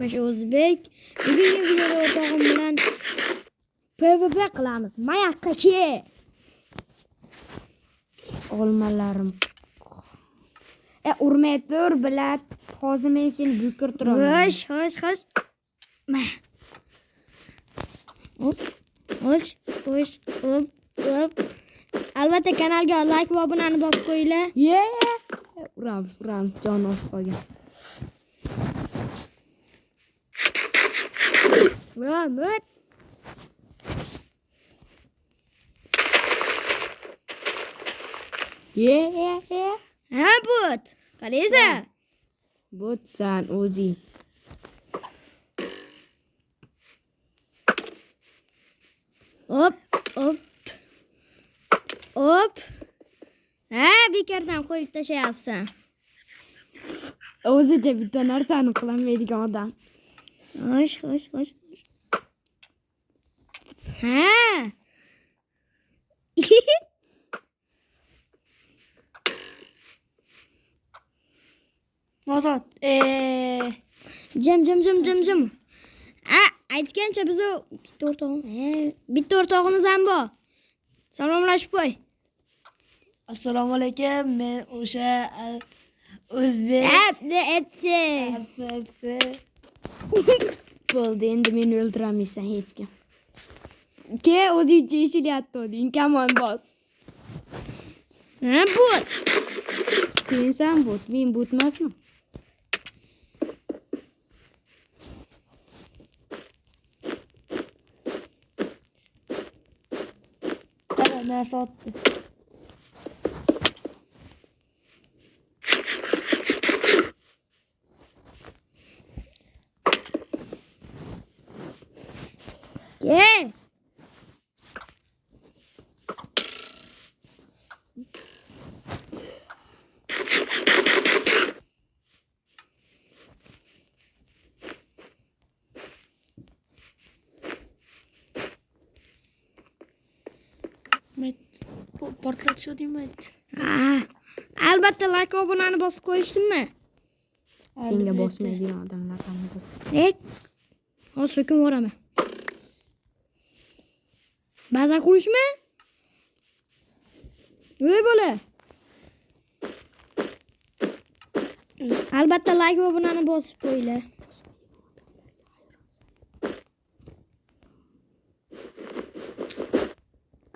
O'zbek. Bugungi videoda o'rtog'im bilan PvP qilamiz. Mayoqqa ke. Olmalarim. Urmay tur, bilat. Hozir men seni bukir turaman. Xo'sh. Hop. Albatta kanalga like va obunani bosib qo'yinglar. Uramiz, jon os qolgan. Uramiz. Ha, but. Qaraysan? Butsan o'zing. Hop. Ha, bekardan qo'yib tashayapsan. O'zicha bitta narsani qilmaydigan odam. Xo'sh. Ha. Ozod. Jim. Aytgancha biz bitta o'rtog'imiz ham bor. Salomlashib qo'y. Assalomu alaykum. Men o'sha o'zbek. Bo'ldi, endi meni o'ldiramaysan hech kim. Ke, o'zingcha ishilyapti, o'zing kamon bos. But. Sensan but, men butmasman. Narsa otdi. Ke. Portlatishdi deymi? Albatta like obunani bosib qo'yishdimmi? Senga bosmaydigan odamlar qanday bo'lsa. Hozir kim boraman? Baza qurishmi? Voy bola. Albatta like obunani bosib qo'yinglar.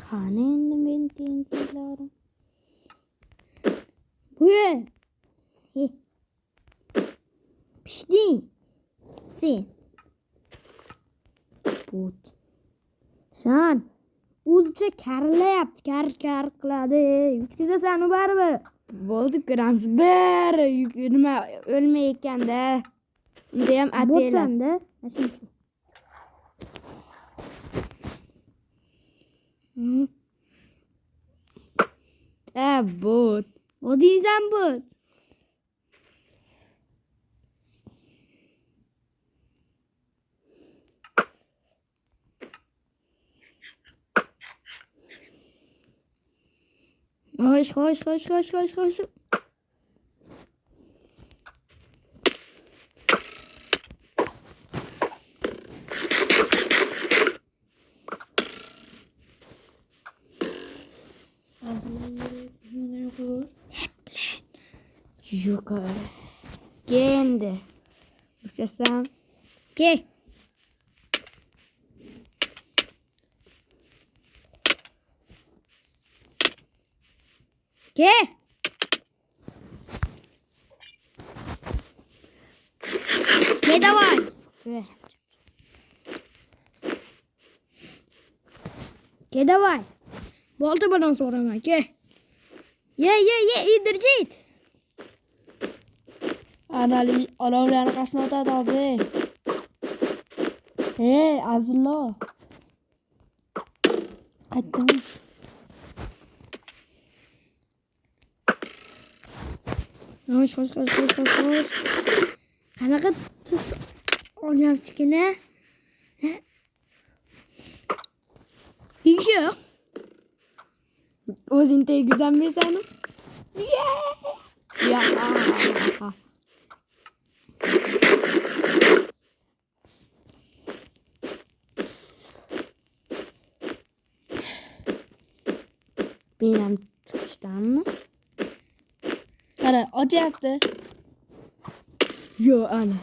Qani endi men tenklarim. Buya. Pishding. Sen. But. San. O'zicha karilayapti, kar qiladi. Yutkizasan u baribir. Bo'ldi, ko'ramiz. Bir nima o'lmay ekanda. Unda ham ataylar. But. O'zingizam but. Xo'sh. Yo'q. Endi. Bo'shasam. Ke. Давай. Давай. Bolta bilan so'raman, ke. Ye, idirjit. Anali olovlarni qasna o'tadi hozir. Azillo. Aytdim. Xo'sh. Qanaqa tuz olyaptikina? Yo'q. O'zing tegizanmaysan? Men ham chiqishdanmi? Qara, ochyapti. Yo, ana.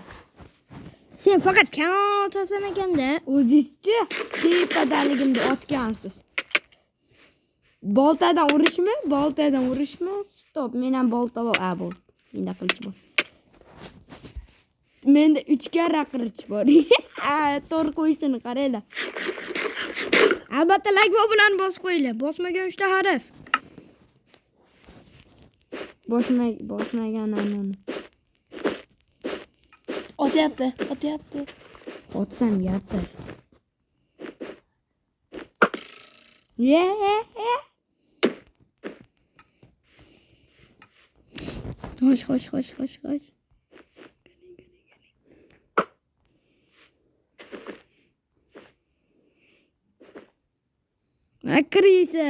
Sen faqat kanon otasan ekanda. O'zingizchi tepadaligimda otgansiz. Boltadan urishmi? Stop, men ham bolta bor. Bor. Menda qilich bor. Menda 3 karra qilich bor. To'r qo'yishini qaranglar. Albatta like va obunani bosib qo'yinglar. Bosmagan 3 ta harf. Bosmagan anani. Ochyapti. Otsam yatar. Yeah. Xo'sh. Akrisa.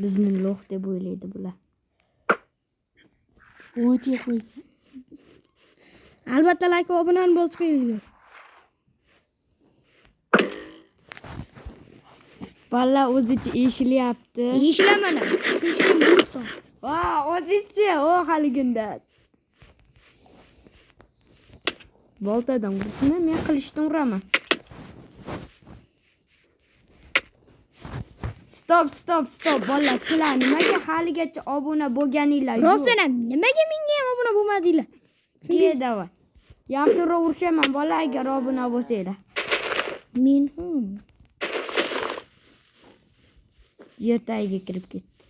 Bizni lo'q deb o'ylaydi bular. O'ti qo'y. Albatta like va obunani bosib qo'yinglar. Valla o'zicha eshilyapti. Eshilamana. Shunchaki bo'lsin. O'zicha, haliginda. Boltadan urishni men qilishdan uraman. Stop, bolalar. Sizlar nimaga haligacha obuna bo'lganinglar? Rostdan ham nimaga menga ham obuna bo'lmadinglar? Davay. Yaxshiroq urishaman bolalar agar obuna bo'lsanglar. Men ham yer tagiga kirib ketdi.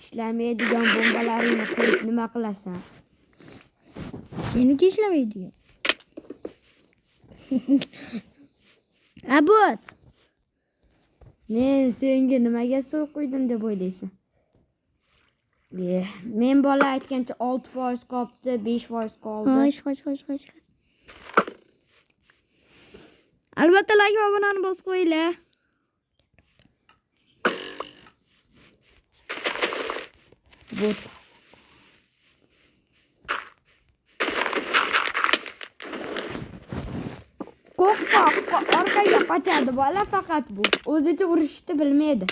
Ishlamaydigan bombalaringni qo'yib nima qilasan? Seniki ishlamaydigan. Abot. Men senga nimaga suv quydim deb o'ylaysan? Men bola aytgancha 6% qoldi, 5% qoldi. Xo'sh. Albatta like va obunani bosib qo'yinglar. Bot. Orqaga qochadi bola faqat bu. O'zicha urishni bilmaydi.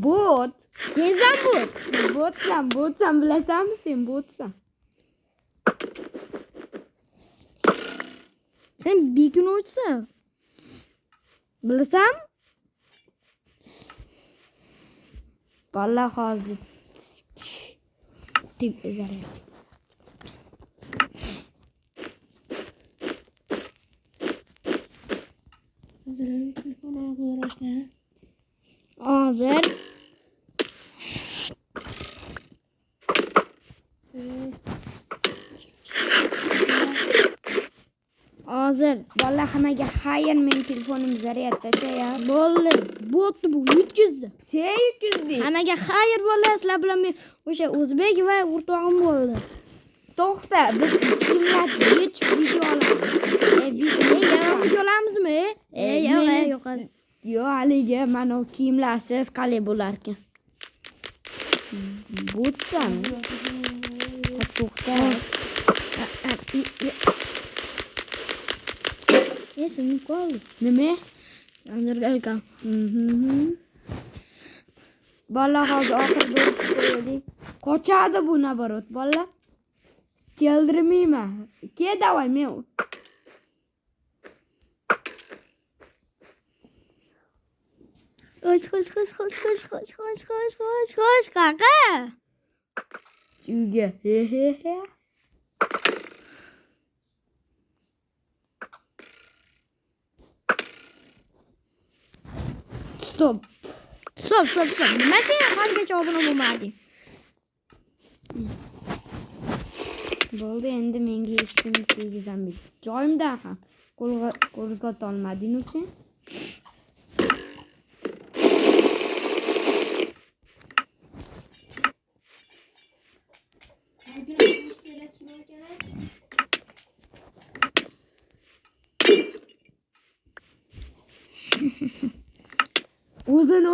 Bot. Sen botsan bilasanmi sen botsan? Sen bekinuvchisan. Bilasan? Bola hozir deb zaryad. Hozir bola hammaga xayr, men telefonim zaryad tashlayapti. Bo'ldi. Botni bu yutkizdi. Sen yutkizding. Hammaga xayr bola, sizlar bilan men o'sha o'zbek va o'rtog'im bo'ldi. To'xta, biz kimlar hech video olamiz. Video olamizmi? Yo'q. Yo'q, haligi mana kiyimlarsiz qalay bo'lar ekan. Botsan. To'xta. Sen qoldi. Nima? Andirgalkan. Bola hozir oxirida o'tib qo'ydik. Qochadi bu nabarot bola. Keldirmayman. Davay men. Xo'sh, qaqa. Uyga. Stop. Nima sen haligacha obuna bo'lmading? Bo'ldi, endi menga hech kim tegizmaydi. Joyimda ham qo'zg'ata olmading-ku sen.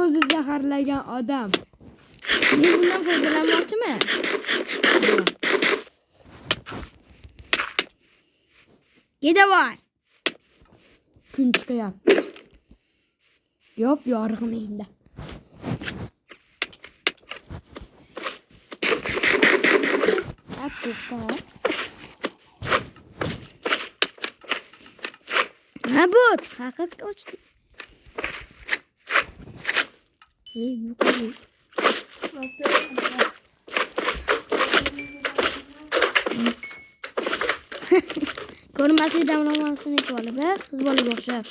o'zi zaharlagan odam. Men bundan foydalanmoqchiman. Gedavoy. Kun chiqyapti. Yop, yorug'im endi. Ha bu, haqiqat ochdi. Yuqori. Ko'rmaslik damlamasini ichib olib, qiz bolaga o'xshab.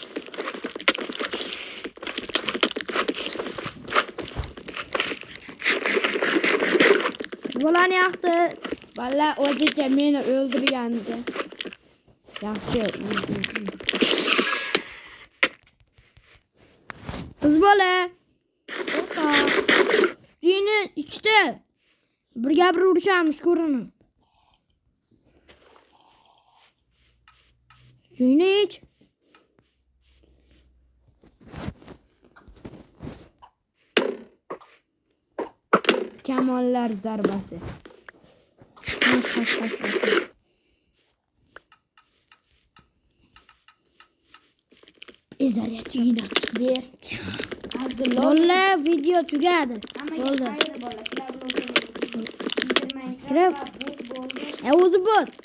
Bolani yoqdi. Valla o'zicha meni o'ldirgandi. Yaxshi. Qiz bola. O'qa. Seni ichdi. Birga bir urishamiz ko'rinib. Seni ich. Kamollar zarbasi. Zaryadchigina ber. Bola video tugadi. Bo'ldi. Kirib. O'zi bot.